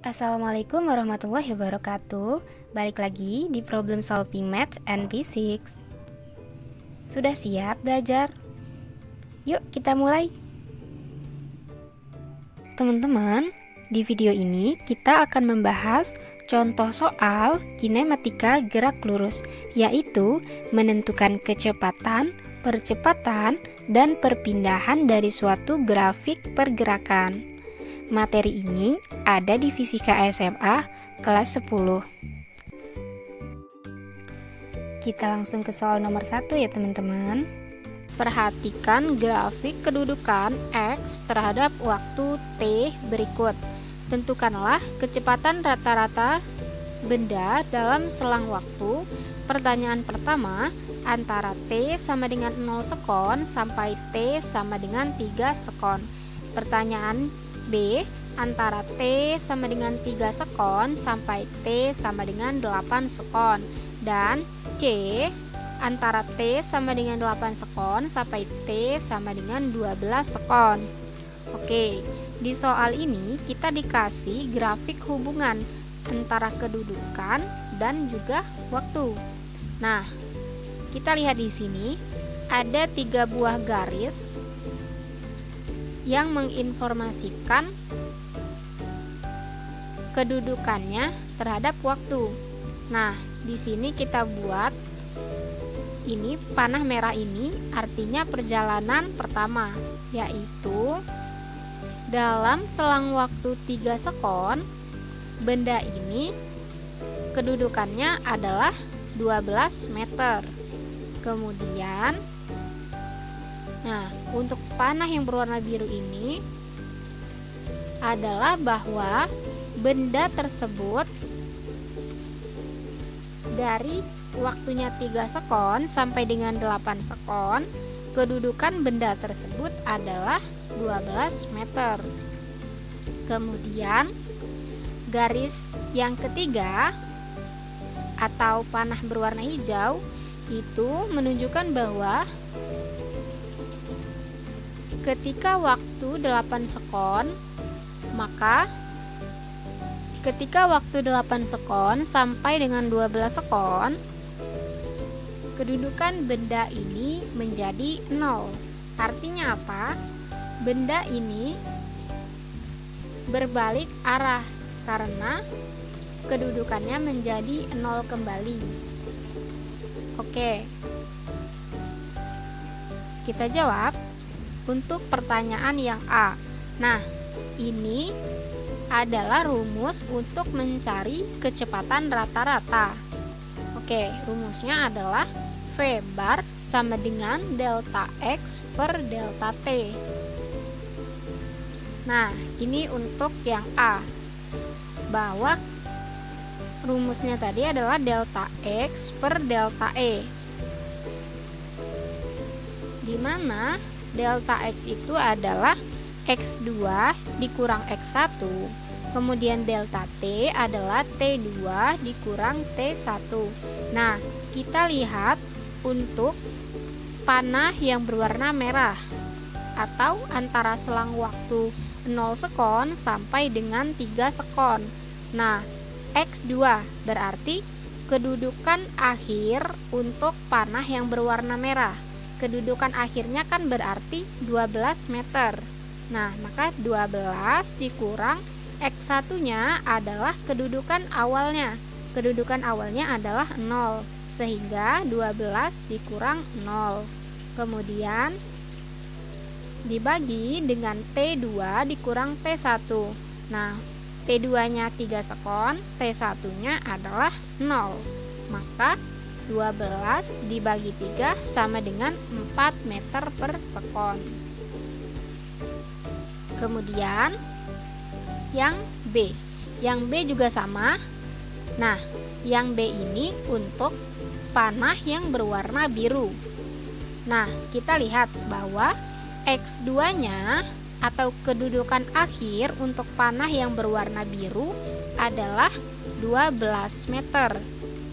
Assalamualaikum warahmatullahi wabarakatuh. Balik lagi di Problem Solving Math and Physics. Sudah siap belajar? Yuk kita mulai. Teman-teman, di video ini kita akan membahas contoh soal kinematika gerak lurus, yaitu menentukan kecepatan, percepatan, dan perpindahan dari suatu grafik pergerakan. Materi ini ada di Fisika SMA kelas 10. Kita langsung ke soal nomor 1 ya teman-teman. Perhatikan grafik kedudukan X terhadap waktu T berikut. Tentukanlah kecepatan rata-rata benda dalam selang waktu. Pertanyaan pertama, antara T sama dengan 0 sekon sampai T sama dengan 3 sekon. Pertanyaan B, antara T sama dengan 3 sekon sampai T sama dengan 8 sekon. Dan C, antara T sama dengan 8 sekon sampai T sama dengan 12 sekon. Oke, di soal ini kita dikasih grafik hubungan antara kedudukan dan juga waktu. Nah, kita lihat di sini ada 3 buah garis yang menginformasikan kedudukannya terhadap waktu. Nah, di sini kita buat ini panah merah ini artinya perjalanan pertama, yaitu dalam selang waktu 3 sekon benda ini kedudukannya adalah 12 meter. Kemudian untuk panah yang berwarna biru ini adalah bahwa benda tersebut dari waktunya 3 sekon sampai dengan 8 sekon, kedudukan benda tersebut adalah 12 meter. Kemudian garis yang ketiga atau panah berwarna hijau itu menunjukkan bahwa ketika waktu 8 sekon, maka ketika waktu 8 sekon sampai dengan 12 sekon, kedudukan benda ini menjadi 0. Artinya apa? Benda ini berbalik arah karena kedudukannya menjadi 0 kembali. Oke. Kita jawab untuk pertanyaan yang A. Nah, ini adalah rumus untuk mencari kecepatan rata-rata. Oke, rumusnya adalah V bar sama dengan delta X per delta T. Nah, ini untuk yang A. Bahwa rumusnya tadi adalah delta X per delta E. Di mana delta X itu adalah X2 dikurang X1. Kemudian delta T adalah T2 dikurang T1. Nah, kita lihat untuk panah yang berwarna merah atau antara selang waktu 0 sekon sampai dengan 3 sekon. Nah, X2 berarti kedudukan akhir untuk panah yang berwarna merah. Kedudukan akhirnya kan berarti 12 meter. Nah, maka 12 dikurang X1-nya adalah kedudukan awalnya. Kedudukan awalnya adalah 0, sehingga 12 dikurang 0. Kemudian dibagi dengan T2 dikurang T1. Nah, T2-nya 3 sekon, T1-nya adalah 0. Maka 12 dibagi 3 sama dengan 4 meter per sekon. Kemudian yang B. Yang B juga sama. Nah, yang B ini untuk panah yang berwarna biru. Nah, kita lihat bahwa X2-nya atau kedudukan akhir untuk panah yang berwarna biru adalah 12 meter.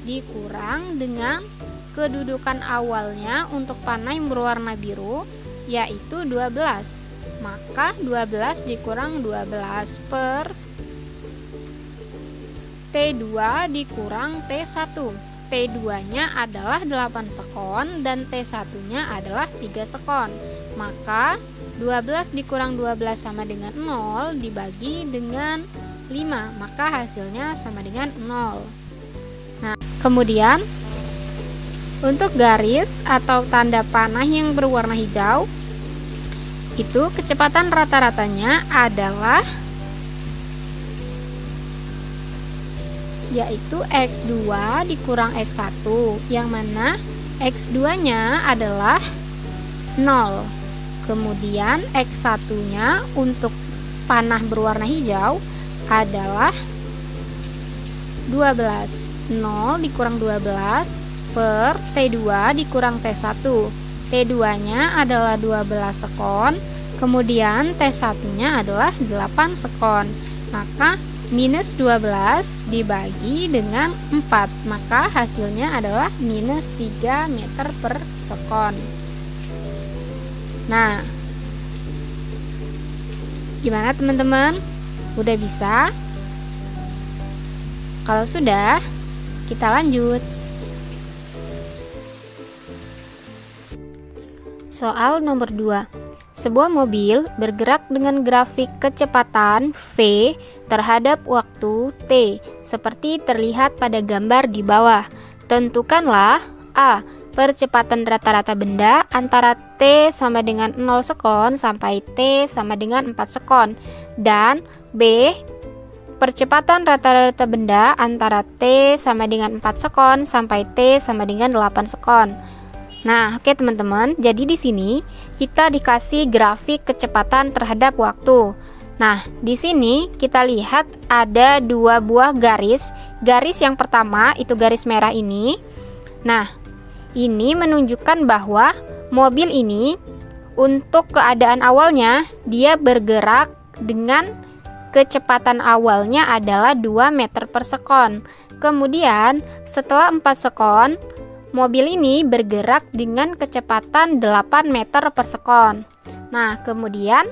Dikurang dengan kedudukan awalnya untuk panah yang berwarna biru yaitu 12. Maka 12 dikurang 12 per T2 dikurang T1. T2-nya adalah 8 sekon dan T1-nya adalah 3 sekon. Maka 12 dikurang 12 sama dengan 0 dibagi dengan 5, maka hasilnya sama dengan 0. Nah, kemudian untuk garis atau tanda panah yang berwarna hijau, itu kecepatan rata-ratanya adalah yaitu X2 dikurang X1, yang mana X2-nya adalah 0. Kemudian X1-nya untuk panah berwarna hijau adalah 12. 0 dikurang 12 per T2 dikurang T1. T2-nya adalah 12 sekon, kemudian T1-nya adalah 8 sekon. Maka minus 12 dibagi dengan 4, maka hasilnya adalah minus 3 meter per sekon. Nah, gimana teman-teman? Udah bisa? Kalau sudah, kita lanjut. Soal nomor 2. Sebuah mobil bergerak dengan grafik kecepatan V terhadap waktu T, seperti terlihat pada gambar di bawah. Tentukanlah A. Percepatan rata-rata benda antara T sama dengan 0 sekon sampai T sama dengan 4 sekon. Dan B. Percepatan rata-rata benda antara T sama dengan 4 sekon sampai T sama dengan 8 sekon. Nah, oke teman-teman, jadi di sini kita dikasih grafik kecepatan terhadap waktu. Nah, di sini kita lihat ada dua buah garis. Garis yang pertama itu garis merah ini. Nah, ini menunjukkan bahwa mobil ini untuk keadaan awalnya dia bergerak dengan kecepatan awalnya adalah 2 meter per sekon. Kemudian setelah 4 sekon, mobil ini bergerak dengan kecepatan 8 meter per sekon. Nah, kemudian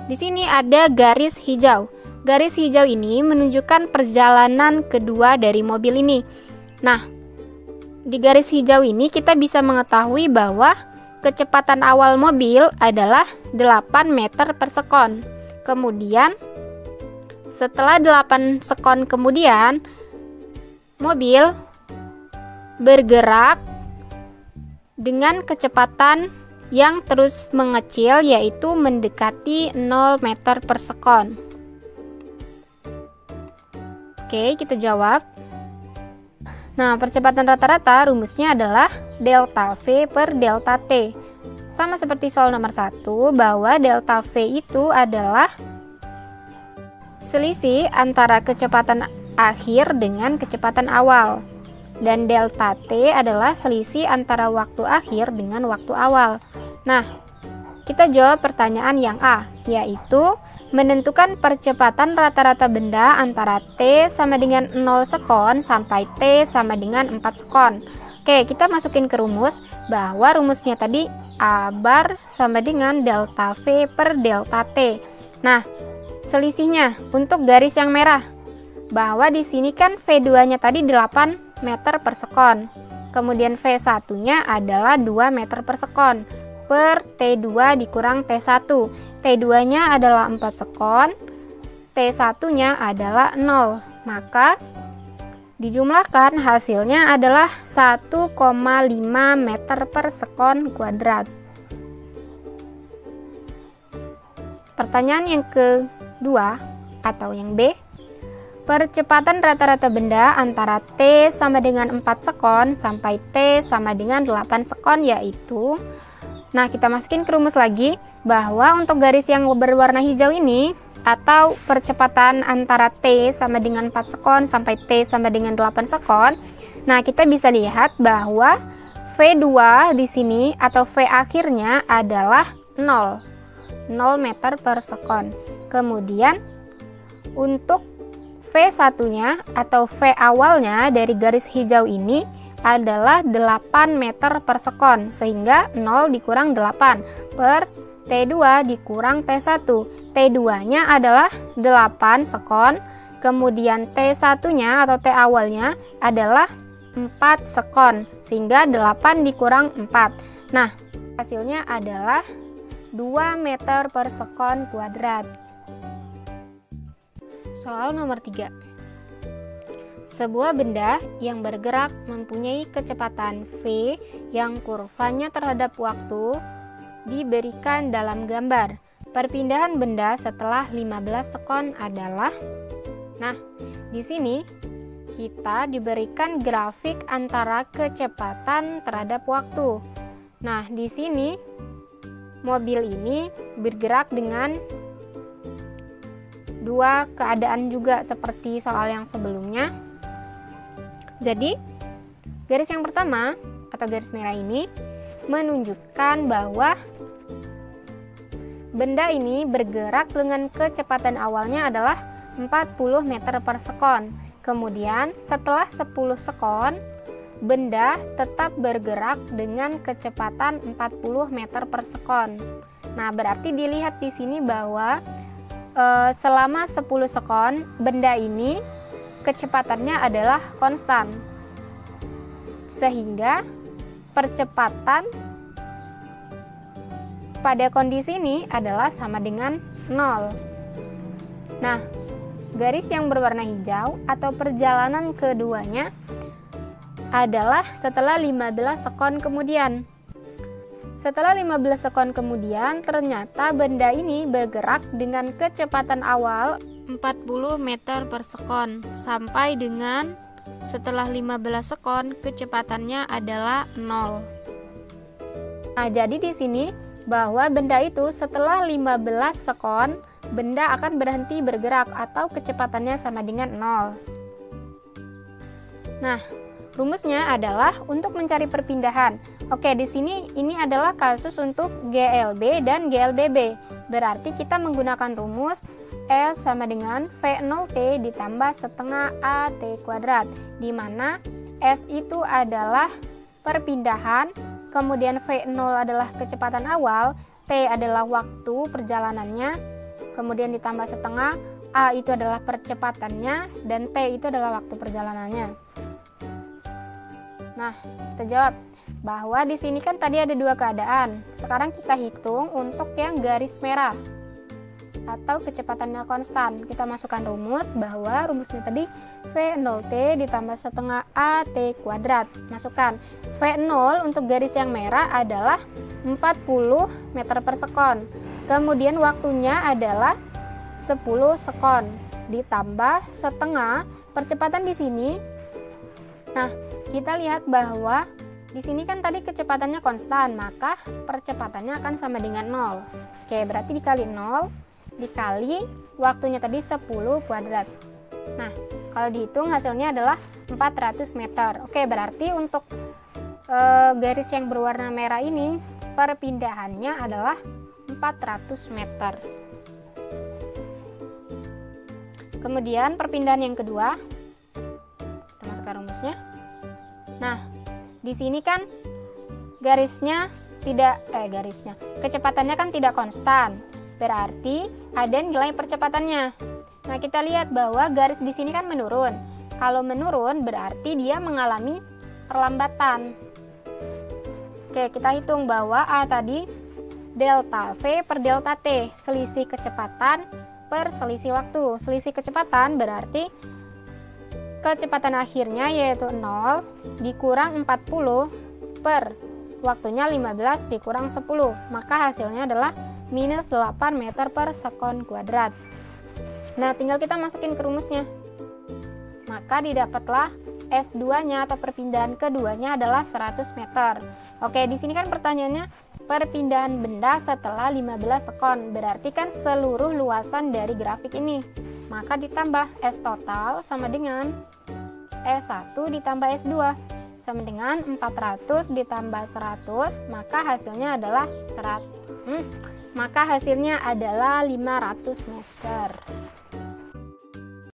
di sini ada garis hijau. Garis hijau ini menunjukkan perjalanan kedua dari mobil ini. Nah, di garis hijau ini kita bisa mengetahui bahwa kecepatan awal mobil adalah 8 meter per sekon. Kemudian setelah 8 sekon kemudian, mobil bergerak dengan kecepatan yang terus mengecil, yaitu mendekati 0 meter per sekon. Oke, kita jawab. Nah, percepatan rata-rata rumusnya adalah delta V per delta T. Sama seperti soal nomor 1, bahwa delta V itu adalah selisih antara kecepatan akhir dengan kecepatan awal. Dan delta T adalah selisih antara waktu akhir dengan waktu awal. Nah, kita jawab pertanyaan yang A, yaitu menentukan percepatan rata-rata benda antara T sama dengan 0 sekon sampai T sama dengan 4 sekon. Oke, kita masukin ke rumus bahwa rumusnya tadi A bar sama dengan delta V per delta T. Nah, selisihnya untuk garis yang merah, bahwa di sini kan V2-nya tadi 8 meter per sekon. Kemudian V1-nya adalah 2 meter per sekon per T2 dikurang T1. T2-nya adalah 4 sekon, T1-nya adalah 0. Maka dijumlahkan hasilnya adalah 1,5 meter per sekon kuadrat. Pertanyaan yang kedua atau yang B. Percepatan rata-rata benda antara T sama dengan 4 sekon sampai T sama dengan 8 sekon yaitu, nah kita masukin ke rumus lagi bahwa untuk garis yang berwarna hijau ini atau percepatan antara T sama dengan 4 sekon sampai T sama dengan 8 sekon, nah kita bisa lihat bahwa V2 di sini atau V akhirnya adalah 0 meter per sekon. Kemudian untuk V1-nya atau V awalnya dari garis hijau ini adalah 8 meter per sekon, sehingga 0 dikurang 8 per T2 dikurang T1. T2-nya adalah 8 sekon, Kemudian T1-nya atau T awalnya adalah 4 sekon, sehingga 8 dikurang 4. Nah, hasilnya adalah 2 meter per sekon kuadrat. Soal nomor 3. Sebuah benda yang bergerak mempunyai kecepatan V yang kurvanya terhadap waktu diberikan dalam gambar. Perpindahan benda setelah 15 sekon adalah. Nah, di sini kita diberikan grafik antara kecepatan terhadap waktu. Nah, di sini mobil ini bergerak dengan dua keadaan juga seperti soal yang sebelumnya. Jadi, garis yang pertama atau garis merah ini menunjukkan bahwa benda ini bergerak dengan kecepatan awalnya adalah 40 meter per sekon. Kemudian setelah 10 sekon, benda tetap bergerak dengan kecepatan 40 meter per sekon. Nah, berarti dilihat di sini bahwa selama 10 sekon, benda ini kecepatannya adalah konstan. Sehingga percepatan pada kondisi ini adalah sama dengan 0. Nah, garis yang berwarna hijau atau perjalanan keduanya adalah setelah 15 sekon kemudian. Setelah 15 sekon kemudian, ternyata benda ini bergerak dengan kecepatan awal 40 meter per sekon sampai dengan setelah 15 sekon kecepatannya adalah 0. Nah, jadi di sini bahwa benda itu setelah 15 sekon benda akan berhenti bergerak atau kecepatannya sama dengan 0. Nah, rumusnya adalah untuk mencari perpindahan. Oke, di sini ini adalah kasus untuk GLB dan GLBB. Berarti kita menggunakan rumus S sama dengan V0T ditambah setengah AT kuadrat, di mana S itu adalah perpindahan, kemudian V0 adalah kecepatan awal, T adalah waktu perjalanannya, kemudian ditambah setengah, A itu adalah percepatannya, dan T itu adalah waktu perjalanannya. Nah, kita jawab bahwa di sini kan tadi ada dua keadaan. Sekarang kita hitung untuk yang garis merah atau kecepatannya konstan. Kita masukkan rumus bahwa rumusnya tadi V0T ditambah setengah AT kuadrat. Masukkan V0 untuk garis yang merah adalah 40 meter per sekon. Kemudian waktunya adalah 10 sekon ditambah setengah percepatan di sini. Nah, kita lihat bahwa di sini kan tadi kecepatannya konstan, maka percepatannya akan sama dengan 0. Oke, berarti dikali 0 dikali waktunya tadi 10 kuadrat. Nah, kalau dihitung hasilnya adalah 400 meter. Oke, berarti untuk garis yang berwarna merah ini perpindahannya adalah 400 meter. Kemudian perpindahan yang kedua, kita masukkan rumusnya. Nah, di sini kan kecepatannya kan tidak konstan. Berarti ada nilai percepatannya. Nah, kita lihat bahwa garis di sini kan menurun. Kalau menurun berarti dia mengalami perlambatan. Oke, kita hitung bahwa A tadi delta V per delta T, selisih kecepatan per selisih waktu. Selisih kecepatan berarti kecepatan akhirnya yaitu 0 dikurang 40 per waktunya 15 dikurang 10. Maka hasilnya adalah minus 8 meter per sekon kuadrat. Nah, tinggal kita masukin ke rumusnya. Maka didapatlah S2-nya atau perpindahan keduanya adalah 100 meter. Oke, di sini kan pertanyaannya perpindahan benda setelah 15 sekon. Berarti kan seluruh luasan dari grafik ini. Maka ditambah S total sama dengan S1 ditambah S2 sama dengan 400 ditambah 100, maka hasilnya adalah 500 meter.